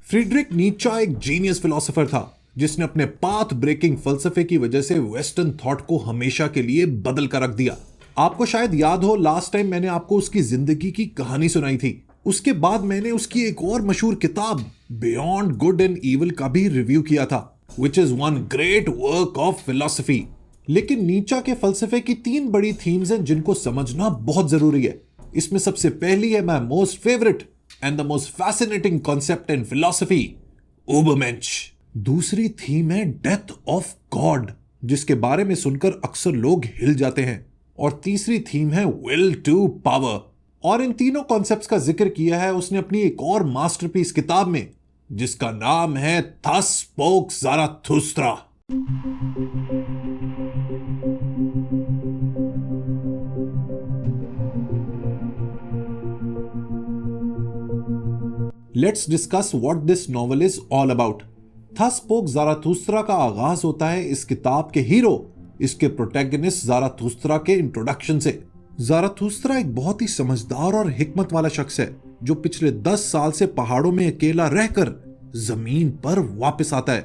Friedrich नीचा एक genius philosopher था जिसने अपने पाथ ब्रेकिंग फलसफे की वजह से वेस्टर्न थॉट को हमेशा के लिए बदल कर रख दिया। आपको शायद याद हो, लास्ट टाइम मैंने आपको उसकी जिंदगी की कहानी सुनाई थी। उसके बाद मैंने उसकी एक और मशहूर किताब बियॉन्ड गुड एंड इविल का भी रिव्यू किया था, which is one great work of philosophy. लेकिन नीचा के फलसफे की 3 बड़ी थीम्स हैं जिनको समझना बहुत जरूरी है। इसमें सबसे पहली है my most favourite and the most fascinating concept in philosophy, Ubermensch. दूसरी थीम है डेथ ऑफ गॉड, जिसके बारे में सुनकर अक्सर लोग हिल जाते हैं। और तीसरी थीम है विल टू पावर। और इन तीनों कॉन्सेप्ट्स का जिक्र किया है उसने अपनी एक और मास्टरपीस किताब में, जिसका नाम है Thus Spoke Zarathustra. Let's discuss what this novel is all about. Thus Spoke Zarathustra का आगाज होता है इस किताब के हीरो, इसके प्रोटैगनिस्ट ज़ाराथुस्त्रा के इंट्रोडक्शन से। ज़ाराथुस्त्रा एक बहुत ही समझदार और हिकमत वाला शख्स है जो पिछले 10 साल से पहाड़ों में अकेला रहकर जमीन पर वापस आता है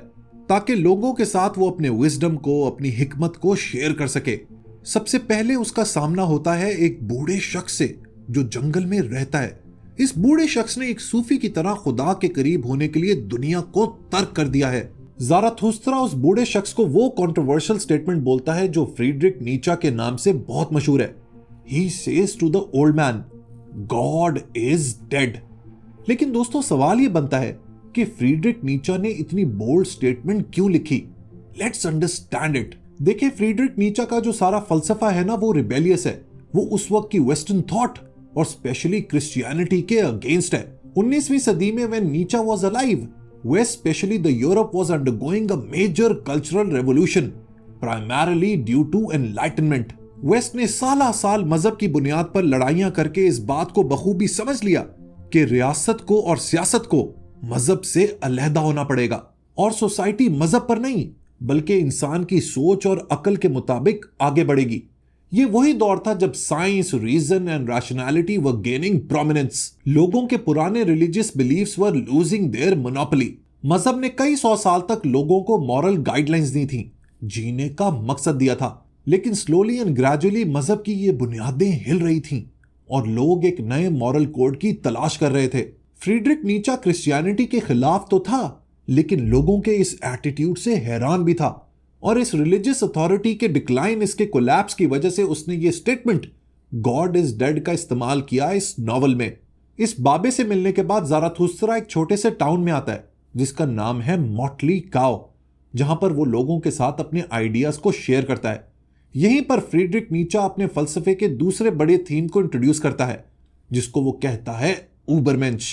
ताकि लोगों के साथ वो अपने विजडम को, अपनी हिकमत को शेयर कर सके। सबसे पहले उसका सामना होता है एक बूढ़े शख्स से जो जंगल में रहता है। इस बूढ़े शख्स ने एक सूफी की तरह खुदा के करीब होने के लिए दुनिया को तर्क कर दिया है। ज़ाराथुस्त्रा उस बूढ़े शख्स को वो कंट्रोवर्शियल स्टेटमेंट बोलता है जो फ्रीडरिक नीचा के नाम से बहुत मशहूर है। He says to the old man, God is dead। लेकिन दोस्तों सवाल ये बनता है कि फ्रीडरिक नीचा ने इतनी बोल्ड स्टेटमेंट क्यों लिखी? Let's understand it. देखिए, फ्रीडरिक नीचा का जो सारा फलसफा है ना, वो रिबेलियस है। वो उस वक्त की वेस्टर्न थॉट और स्पेशली क्रिश्चियनिटी के अगेंस्ट है। 19वीं सदी में when Nietzsche was alive, west specially the Europe was undergoing a major cultural revolution, primarily due to enlightenment. West ने साल मजहब की बुनियाद पर लड़ाइयां करके इस बात को बखूबी समझ लिया कि रियासत को और सियासत को मजहब से अलहदा होना पड़ेगा और सोसाइटी मजहब पर नहीं बल्कि इंसान की सोच और अकल के मुताबिक आगे बढ़ेगी। ये वही दौर था जब science, reason and rationality were gaining prominence. लोगों के पुराने religious beliefs were losing their monopoly. मजहब ने कई 100 साल तक लोगों को मॉरल गाइडलाइंस दी थी, जीने का मकसद दिया था। लेकिन स्लोली एंड ग्रेजुअली मजहब की ये बुनियादें हिल रही थीं और लोग एक नए मॉरल कोड की तलाश कर रहे थे। फ्रीडरिक नीचा क्रिश्चियनिटी के खिलाफ तो था, लेकिन लोगों के इस एटीट्यूड से हैरान भी था और इस रिलीजियस अथॉरिटी के डिक्लाइन, इसके कोलैप्स की वजह से उसने ये स्टेटमेंट गॉड इज डेड का इस्तेमाल किया इस नॉवल में। इस बाबे से मिलने के बाद ज़ाराथुस्त्रा एक छोटे से टाउन में आता है जिसका नाम है मॉटली काओ, जहां पर वो लोगों के साथ अपने आइडियाज को शेयर करता है। यहीं पर फ्रीडरिक नीचा अपने फलसफे के दूसरे बड़े थीम को इंट्रोड्यूस करता है जिसको वो कहता है उबरमेंश।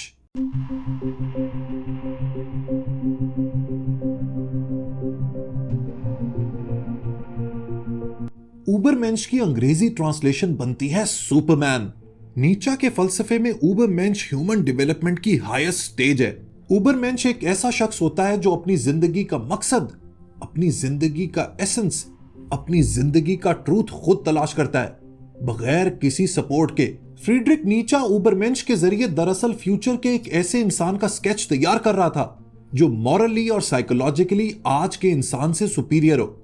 उबरमेंश की अंग्रेजी ट्रांसलेशन बनती है सुपरमैन। नीचा के फलसफे में उबरमेंश ह्यूमन डेवलपमेंट की हाईएस्ट स्टेज है। उबरमेंश एक ऐसा शख्स होता है जो अपनी जिंदगी का मकसद, अपनी जिंदगी का एसेंस, अपनी जिंदगी का ट्रूथ खुद तलाश करता है बगैर किसी सपोर्ट के। फ्रीडरिक नीचा उबरमेंश के जरिए दरअसल फ्यूचर के एक ऐसे इंसान का स्केच तैयार कर रहा था जो मॉरली और साइकोलॉजिकली आज के इंसान से सुपीरियर हो।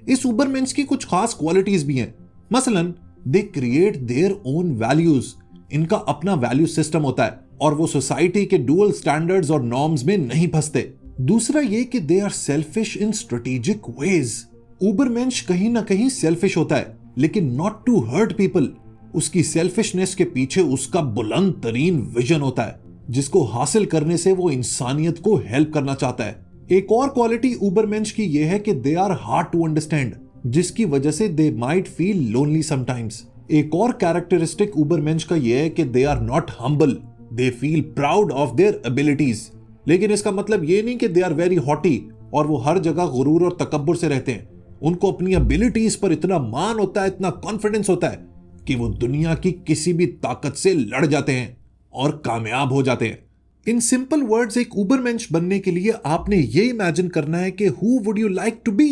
इस उबरमेंश की कुछ खास क्वालिटीज भी हैं। मसलन they create their own values. इनका अपना वैल्यू सिस्टम होता है और वो सोसाइटी के डुअल स्टैंडर्ड्स और नॉर्म्स में नहीं फंसते। दूसरा ये कि they are selfish in strategic ways. Ubermensch कहीं ना कहीं सेल्फिश होता है, लेकिन नॉट टू हर्ट पीपल। उसकी सेल्फिशनेस के पीछे उसका बुलंद तरीन विजन होता है जिसको हासिल करने से वो इंसानियत को हेल्प करना चाहता है। एक और क्वालिटी उबरमेंश की यह है कि they are hard to understand, जिसकी वजह से they might feel lonely sometimes. एक और कैरेक्टरिस्टिक उबरमेंश का यह है कि they are not humble, they feel proud of their abilities. लेकिन इसका मतलब ये नहीं कि दे आर वेरी हॉटी और वो हर जगह गुरूर और तकब्बुर से रहते हैं। उनको अपनी एबिलिटीज पर इतना मान होता है, इतना कॉन्फिडेंस होता है कि वो दुनिया की किसी भी ताकत से लड़ जाते हैं और कामयाब हो जाते हैं। इन सिंपल वर्ड्स, एक उबरमेंश बनने के लिए आपने ये इमेजिन करना है कि who would you like to be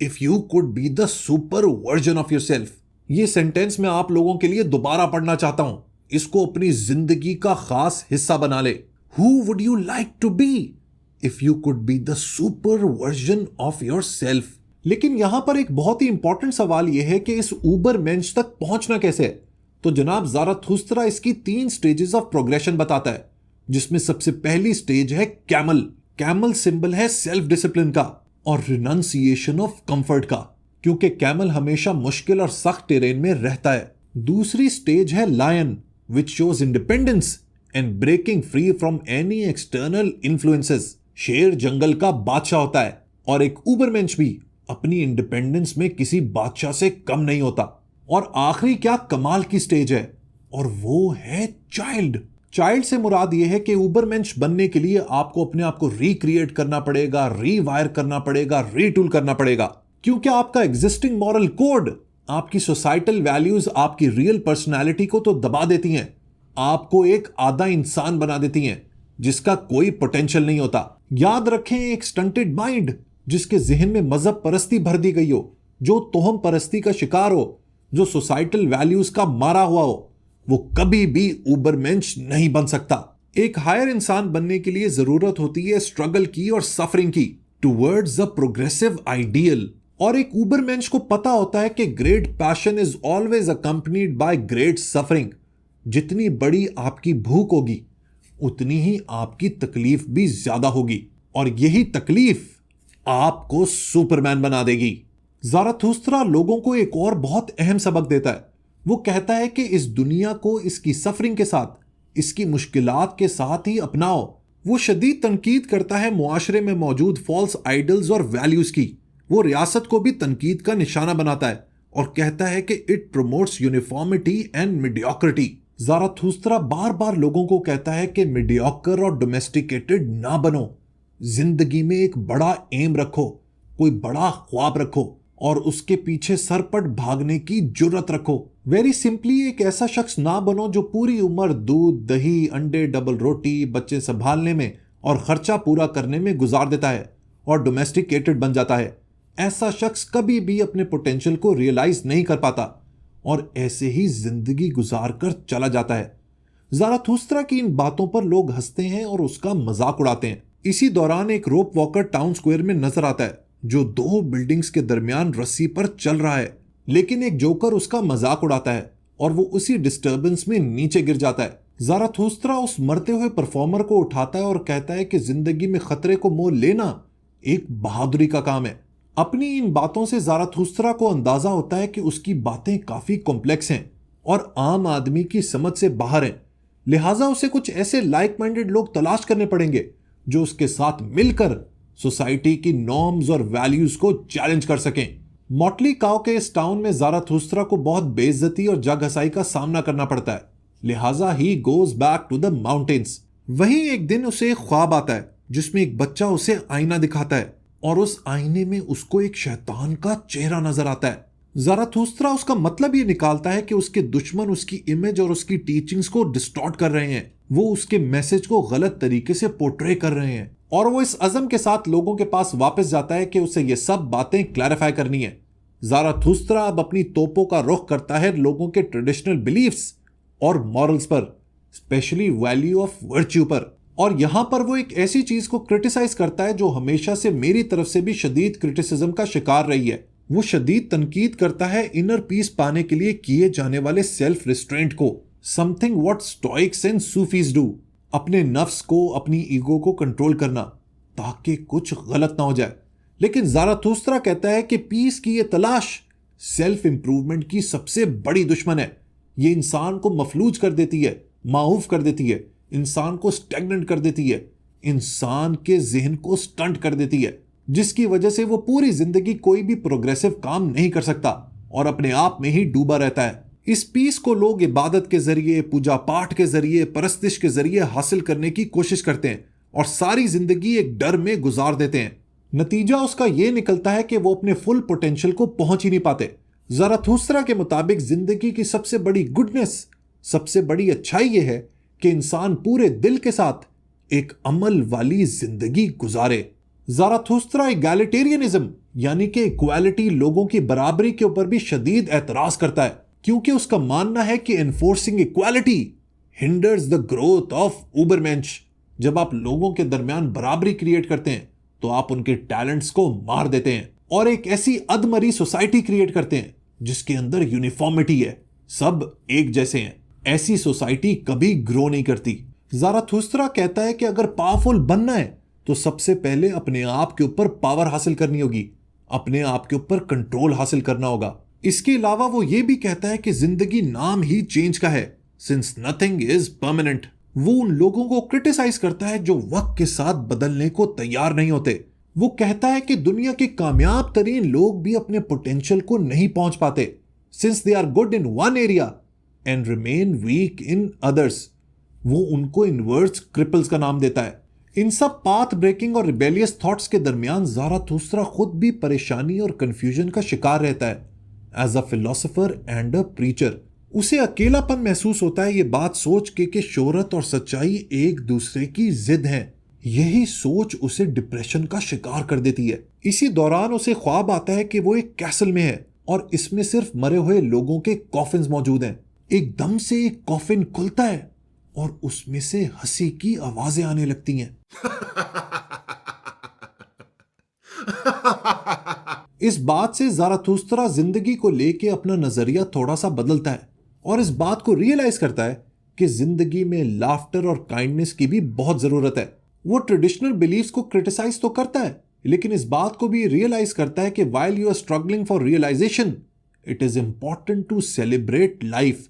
if you could be the super version of yourself. ये सेंटेंस मैं आप लोगों के लिए दोबारा पढ़ना चाहता हूं। इसको अपनी जिंदगी का खास हिस्सा बना ले। Who would you like to be if you could be the super version of yourself? लेकिन यहां पर एक बहुत ही इंपॉर्टेंट सवाल यह है कि इस ऊबर मेंश तक पहुंचना कैसे है। तो जनाब ज़ाराथुस्त्रा इसकी 3 स्टेजेस ऑफ प्रोग्रेशन बताता है, जिसमें सबसे पहली स्टेज है कैमल। कैमल सिंबल है सेल्फ डिसिप्लिन का और रिनंसिएशन ऑफ कंफर्ट का, क्योंकि कैमल हमेशा मुश्किल और सख्त टेरेन में रहता है। दूसरी स्टेज है lion, which shows independence and breaking free from any external influences. शेर जंगल का बादशाह होता है और एक ऊबरमेंश भी अपनी इंडिपेंडेंस में किसी बादशाह से कम नहीं होता। और आखिरी क्या कमाल की स्टेज है, और वो है चाइल्ड। चाइल्ड से मुराद यह है कि ऊबरमेंश बनने के लिए आपको अपने आप को रिक्रिएट करना पड़ेगा, रीवायर करना पड़ेगा, रीटूल करना पड़ेगा, क्योंकि आपका एग्जिस्टिंग मॉरल कोड, आपकी सोसाइटल वैल्यूज आपकी रियल पर्सनैलिटी को तो दबा देती हैं, आपको एक आधा इंसान बना देती हैं जिसका कोई पोटेंशियल नहीं होता। याद रखें, एक स्टंटेड माइंड जिसके जहन में मजहब परस्ती भर दी गई हो, जो तोहम परस्ती का शिकार हो, जो सोसाइटल वैल्यूज का मारा हुआ हो, वो कभी भी ऊबरमेंश नहीं बन सकता। एक हायर इंसान बनने के लिए जरूरत होती है स्ट्रगल की और सफरिंग की टुवर्ड्स अ प्रोग्रेसिव आइडियल। और एक ऊबरमेंश को पता होता है कि great passion is always accompanied by great suffering. जितनी बड़ी आपकी भूख होगी उतनी ही आपकी तकलीफ भी ज्यादा होगी, और यही तकलीफ आपको सुपरमैन बना देगी। ज़ाराथुस्त्रा लोगों को एक और बहुत अहम सबक देता है। वो कहता है कि इस दुनिया को इसकी सफरिंग के साथ, इसकी मुश्किलात के साथ ही अपनाओ। वो शदीद तनकीद करता है मुआशरे में मौजूद फॉल्स आइडल्स और वैल्यूज की। वो रियासत को भी तनकीद का निशाना बनाता है और कहता है कि it promotes uniformity and mediocrity. Zarathustra बार बार लोगों को कहता है कि मीडियोकर और डोमेस्टिकेटेड ना बनो। जिंदगी में एक बड़ा एम रखो, कोई बड़ा ख्वाब रखो और उसके पीछे सरपट भागने की जुर्रत रखो। वेरी सिंपली, एक ऐसा शख्स ना बनो जो पूरी उम्र दूध, दही, अंडे, डबल रोटी, बच्चे संभालने में और खर्चा पूरा करने में गुजार देता है और डोमेस्टिकेटेड बन जाता है। ऐसा शख्स कभी भी अपने पोटेंशियल को रियलाइज नहीं कर पाता और ऐसे ही जिंदगी गुजार कर चला जाता है। ज़ाराथुस्त्रा की इन बातों पर लोग हंसते हैं और उसका मजाक उड़ाते हैं। इसी दौरान एक रोप वॉकर टाउन स्क्वायर में नजर आता है जो 2 बिल्डिंग्स के दरमियान रस्सी पर चल रहा है, लेकिन एक जोकर उसका मजाक उड़ाता है और वो उसी डिस्टर्बेंस में नीचे गिर जाता है। ज़ाराथुस्त्रा उस मरते हुए परफॉर्मर को उठाता है और कहता है कि जिंदगी में खतरे को मोल लेना एक बहादुरी का काम है। अपनी इन बातों से ज़ाराथुस्त्रा को अंदाजा होता है कि उसकी बातें काफी कॉम्प्लेक्स हैं और आम आदमी की समझ से बाहर हैं, लिहाजा उसे कुछ ऐसे लाइक माइंडेड लोग तलाश करने पड़ेंगे जो उसके साथ मिलकर सोसाइटी की नॉर्म्स और वैल्यूज को चैलेंज कर सकें। मॉटली काओ के इस टाउन में ज़ाराथुस्त्रा को बहुत बेइज्जती और जगहसाई का सामना करना पड़ता है, लिहाजा he goes back to the mountains. वहीं एक दिन उसे एक ख्वाब आता है जिसमें एक बच्चा उसे आईना दिखाता है और उस आईने में उसको एक शैतान का चेहरा नजर आता है। ज़ाराथुस्त्रा उसका मतलब ये निकालता है कि उसके दुश्मन उसकी इमेज और उसकी टीचिंग्स को डिस्टॉर्ट कर रहे हैं, वो उसके मैसेज को गलत तरीके से पोर्ट्रे कर रहे हैं, और वो इस अज़म के साथ लोगों के पास वापस जाता है कि उसे ये सब बातें क्लैरिफाई करनी है। ज़ाराथुस्त्रा अब अपनी तोपों का रुख करता है लोगों के ट्रेडिशनल बिलीफ्स और मॉरल्स पर, स्पेशली वैल्यू ऑफ वर्च्यू पर। और यहां पर वो एक ऐसी चीज को क्रिटिसाइज करता है जो हमेशा से मेरी तरफ से भी शदीद क्रिटिसिज्म का शिकार रही है। वो शदीद तनकीद करता है इनर पीस पाने के लिए किए जाने वाले सेल्फ रिस्ट्रेंट को, something what Stoics and Sufis do. अपने नफ्स को, अपनी ईगो को कंट्रोल करना ताकि कुछ गलत ना हो जाए। लेकिन ज़ाराथुस्त्रा कहता है कि पीस की ये तलाश सेल्फ इंप्रूवमेंट की सबसे बड़ी दुश्मन है। ये इंसान को मफलूज कर देती है, माऊफ कर देती है, इंसान को स्टैग्नेंट कर देती है, इंसान के जहन को स्टंट कर देती है, जिसकी वजह से वो पूरी जिंदगी कोई भी प्रोग्रेसिव काम नहीं कर सकता और अपने आप में ही डूबा रहता है। इस पीस को लोग इबादत के जरिए, पूजा पाठ के जरिए, परस्तिश के जरिए हासिल करने की कोशिश करते हैं और सारी जिंदगी एक डर में गुजार देते हैं। नतीजा उसका यह निकलता है कि वो अपने फुल पोटेंशियल को पहुंच ही नहीं पाते। ज़ाराथुस्त्रा के मुताबिक जिंदगी की सबसे बड़ी गुडनेस, सबसे बड़ी अच्छाई यह है कि इंसान पूरे दिल के साथ एक अमल वाली जिंदगी गुजारे। ज़ाराथुस्त्रा इगैलिटेरियनिज्म यानी कि इक्वालिटी, लोगों की बराबरी के ऊपर भी शदीद एतराज करता है, क्योंकि उसका मानना है कि enforcing equality hinders the growth of Ubermensch. जब आप लोगों के दरमियान बराबरी क्रिएट करते हैं तो आप उनके टैलेंट्स को मार देते हैं और एक ऐसी अधमरी सोसाइटी क्रिएट करते हैं जिसके अंदर यूनिफॉर्मिटी है, सब एक जैसे हैं। ऐसी सोसाइटी कभी ग्रो नहीं करती। ज़ाराथुस्त्रा कहता है कि अगर पावरफुल बनना है तो सबसे पहले अपने आप के ऊपर पावर हासिल करनी होगी, अपने आप के ऊपर कंट्रोल हासिल करना होगा। इसके अलावा वो ये भी कहता है कि जिंदगी नाम ही चेंज का है, सिंस नथिंग इज परमानेंट। वो उन लोगों को क्रिटिसाइज करता है जो वक्त के साथ बदलने को तैयार नहीं होते। वो कहता है कि दुनिया के कामयाब तरीन लोग भी अपने पोटेंशियल को नहीं पहुंच पाते, since they are good in one area and remain weak in others. वो उनको इनवर्स क्रिपल्स का नाम देता है। इन सब पाथ ब्रेकिंग और रिबेलियस थॉट्स के दरमियान ज़ाराथुस्त्रा खुद भी परेशानी और कंफ्यूजन का शिकार रहता है। As a philosopher and a preacher उसे अकेलापन महसूस होता है, ये बात सोच के कि शोहरत और सच्चाई एक दूसरे की जिद हैं। यही सोच उसे डिप्रेशन का शिकार कर देती है। इसी दौरान उसे ख्वाब आता है कि वो एक कैसल में है और इसमें सिर्फ मरे हुए लोगों के कॉफिन्स मौजूद हैं। एकदम से एक कॉफिन खुलता है और उसमें से हंसी की आवाजें आने लगती हैं। इस बात से ज़ाराथुस्त्रा जिंदगी को लेके अपना नजरिया थोड़ा सा बदलता है और इस बात को रियलाइज करता है कि जिंदगी में लाफ्टर और काइंडनेस की भी बहुत जरूरत है। वो ट्रेडिशनल बिलीफ्स को क्रिटिसाइज तो करता है, लेकिन इस बात को भी रियलाइज करता है कि while you are struggling for realization it is important to celebrate life.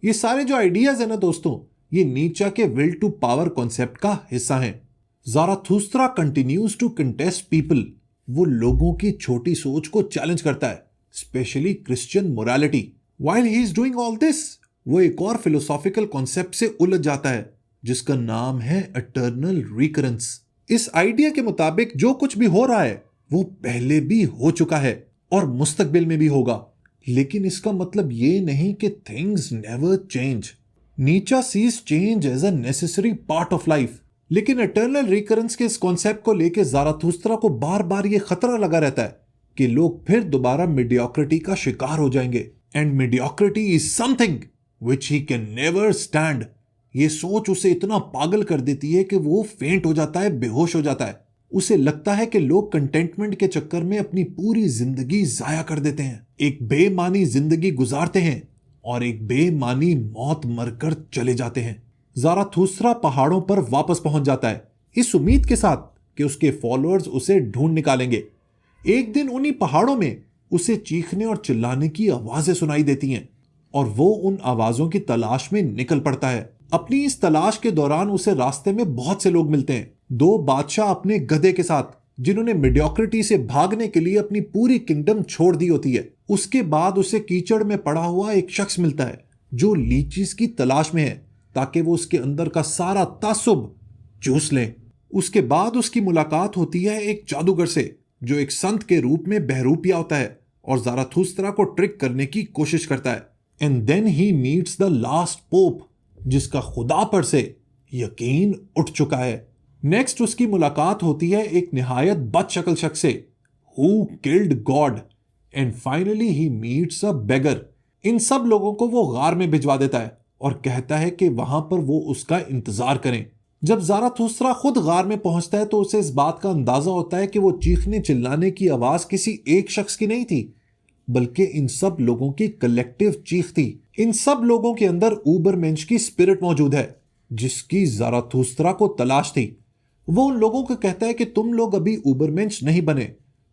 ये सारे जो आइडियाज है ना दोस्तों, ये नीचा के विल टू पावर कॉन्सेप्ट का हिस्सा हैं। ज़ाराथुस्त्रा कंटिन्यूज टू कंटेस्ट पीपल। वो लोगों की छोटी सोच को चैलेंज करता है, specially Christian morality. While he is doing all this, वो एक और फिलोसॉफिकल कॉन्सेप्ट से उलझ जाता है जिसका नाम है इटर्नल रिकरेंस। इस आइडिया के मुताबिक जो कुछ भी हो रहा है वो पहले भी हो चुका है और मुस्तकबिल में भी होगा, लेकिन इसका मतलब ये नहीं कि things never change. Nietzsche sees change as a necessary part of life, लेकिन इटर्नल रिकरेंस के इस कॉन्सेप्ट को लेकर ज़ाराथुस्त्रा को बार बार ये खतरा लगा रहता है कि लोग फिर दोबारा मीडियोक्रिटी का शिकार हो जाएंगे and mediocrity is something which he can never stand. ये सोच उसे इतना पागल कर देती है कि वो फेंट हो जाता है, बेहोश हो जाता है। उसे लगता है कि लोग कंटेंटमेंट के चक्कर में अपनी पूरी जिंदगी जाया कर देते हैं, एक बेमानी जिंदगी गुजारते हैं और एक बेमानी मौत मरकर चले जाते हैं। ज़ाराथुस्त्रा पहाड़ों पर वापस पहुंच जाता है, इस उम्मीद के साथ कि उसके फॉलोअर्स उसे ढूंढ निकालेंगे। एक दिन उन्हीं पहाड़ों में उसे चीखने और चिल्लाने की आवाजें सुनाई देती हैं और वो उन आवाजों की तलाश में निकल पड़ता है। अपनी इस तलाश के दौरान उसे रास्ते में बहुत से लोग मिलते हैं। दो बादशाह अपने गधे के साथ, जिन्होंने मीडियोक्रिटी से भागने के लिए अपनी पूरी किंगडम छोड़ दी होती है। उसके बाद उसे कीचड़ में पड़ा हुआ एक शख्स मिलता है जो लीचीज की तलाश में है ताकि वो उसके अंदर का सारा तासुब चूस ले। उसके बाद उसकी मुलाकात होती है एक जादूगर से जो एक संत के रूप में बहरूपिया होता है और ज़ाराथुस्त्रा को ट्रिक करने की कोशिश करता है। And then he meets the last pope जिसका खुदा पर से यकीन उठ चुका है। नेक्स्ट उसकी मुलाकात होती है एक निहायत बदशक्ल शख्स से who killed God and finally he meets a beggar. इन सब लोगों को वो गार में भिजवा देता है और कहता है कि वहां पर वो उसका इंतजार करें। जब ज़ाराथुस्त्रा खुद गार में पहुंचता है तो उसे इस बात का अंदाजा होता है कि वो चीखने चिल्लाने की आवाज किसी एक शख्स की नहीं थी, बल्कि इन सब लोगों की कलेक्टिव चीख थी। इन सब लोगों के अंदर ऊबरमेंश की स्पिरिट मौजूद है जिसकी ज़ाराथुस्त्रा को तलाश थी। वो उन लोगों को कहता है कि तुम लोग अभी ऊबरमेंश नहीं बने,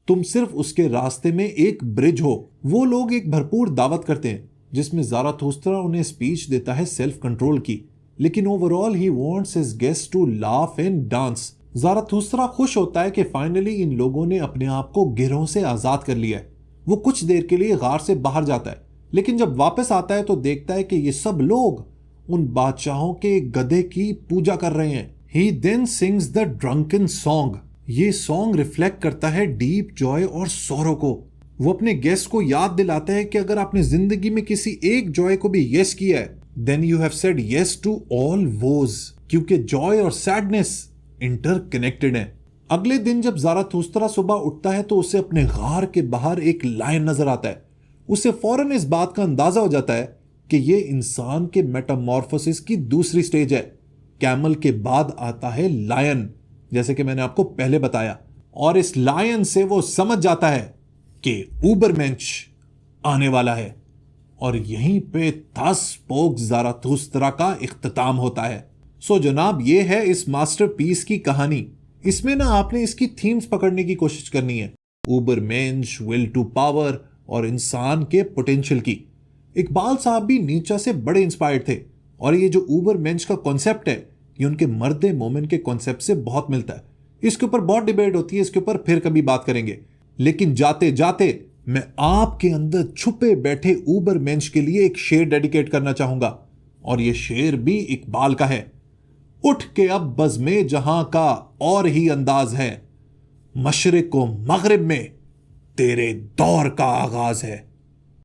तुम सिर्फ उसके रास्ते में एक ब्रिज हो। वो लोग एक भरपूर दावत करते हैं जिसमें ज़ाराथुस्त्रा उन्हें स्पीच देता है सेल्फ कंट्रोल की, लेकिन overall he wants his guest to laugh and dance. Zarathustra खुश होता है कि फाइनली इन लोगों ने अपने आप को गिरोह से आजाद कर लिया है। वो कुछ देर के लिए गार से बाहर जाता है, लेकिन जब वापस आता है तो देखता है कि ये सब लोग उन बादशाहों के गधे की पूजा कर रहे हैं। He then sings the drunken song। ये सॉन्ग रिफ्लेक्ट करता है डीप जॉय और सौरो को। वो अपने गेस्ट को याद दिलाता है कि अगर आपने जिंदगी में किसी एक जॉय को भी यस किया है then you have said yes to all woes, क्योंकि जॉय और सैडनेस इंटरकनेक्टेड है। अगले दिन जब ज़ाराथुस्त्रा सुबह उठता है तो उसे अपने गार के बाहर एक लायन नजर आता है। उसे फौरन इस बात का अंदाजा हो जाता है कि ये इंसान के मेटामॉर्फोसिस की दूसरी स्टेज है, कैमल के बाद आता है लायन, जैसे कि मैंने आपको पहले बताया। और इस लायन से वो समझ जाता है कि ऊबरमेंश आने वाला है। और यहीं पे थस स्पोक ज़ाराथुस्त्रा का इख्तिताम होता है। सो जनाब, ये है इस मास्टरपीस की कहानी। इसमें ना आपने इसकी थीम्स पकड़ने की कोशिश करनी है, ऊबरमेंश, विल टू पावर और इंसान के पोटेंशियल की। इकबाल साहब भी नीचा से बड़े इंस्पायर्ड थे और ये जो ऊबरमेंश का कॉन्सेप्ट है ये उनके मर्दे मोमिन के कॉन्सेप्ट से बहुत मिलता है। इसके ऊपर बहुत डिबेट होती है, इसके ऊपर फिर कभी बात करेंगे। लेकिन जाते जाते मैं आपके अंदर छुपे बैठे ऊबरमेंश के लिए एक शेर डेडिकेट करना चाहूंगा, और ये शेर भी इकबाल का है। उठ के अब बज़्मे जहां का और ही अंदाज है, मशरिक को मगरिब में तेरे दौर का आगाज है।